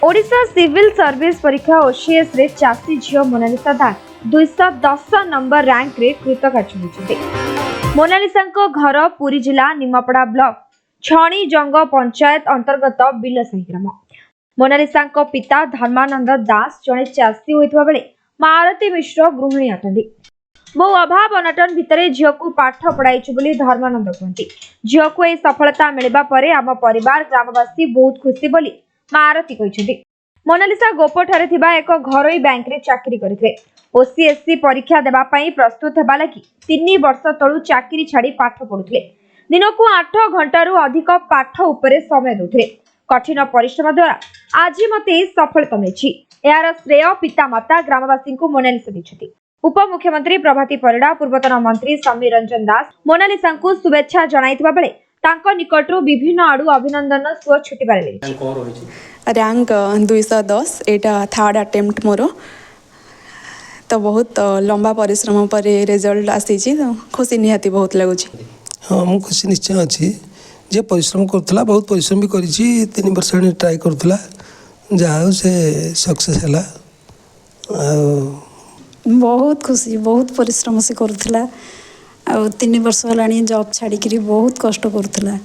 Odisha civil service परीक्षा OCS रे चासी झियो Mona Lisa दास 210 number rank रे कृतकार्य होइछथि। मोनालिसा घर पुरी जिला निमापड़ा ब्लॉक छणी जंग पंचायत अंतर्गत बिलसाही ग्राम। मोनालिसा पिता धर्मानंद दास जड़े चाषी होइतबा बेले मारती मिश्र गृहिणी अटंती। बहु अभाव अनटन भितर झील को पाठ पढ़ाई बोली धर्मानंद कहते। झील को यह सफलता मिलवा पर आम परिवार ग्रामवासी बहुत खुशी बोली मारती कहते। मोनालिसा गोपठारे थिबा एक घरोई बैंक रे चाकरी करथिले। ओसीएससी परीक्षा देबा पई प्रस्तुत हेबा लागि 3 वर्ष तळु चाकरी छाड़ी पाठ पढुथिले। दिनकु 8 घंटारू अधिक पाठ उपरे समय दोथिले। कठिन परिश्रम द्वारा आज मते सफलता मिलिछि। यार श्रेय पिता माता ग्रामवासी को मोनालिसा दैछथि। उप मुख्यमंत्री प्रभाती परिडा पूर्वतन मंत्री समीर रंजन दास मोनालिसा को शुभेच्छा जणाइथिबा बेले तांको निकटरू विभिन्न आडू अभिनंदन स्व छुटी बारे रैंक 210 एटा थर्ड अटेम्प्ट मोर तो बहुत लंबा परिश्रम पर रिजल्ट आसी तो खुशी निहाती बहुत लगुच। हाँ मु खुशी निश्चय अच्छी जे परिश्रम करथला बहुत परिश्रम भी करिछि 3 वर्ष ट्राई करथला जहाँ से सक्सेस है। बहुत खुशी बहुत परिश्रम से करुला 3 वर्ष है जॉब छाड़ी बहुत कष्ट करुला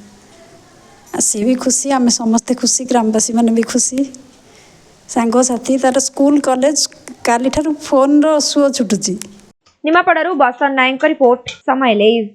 सी भी खुशी आम समस्ते खुशी ग्रामवासी मैंने भी खुशी सांग साथी तार स्कूल कॉलेज काली ठारू फोन रो सुओ छुटुची। निमापड़ारू बसन नायक रिपोर्ट समय लाइव।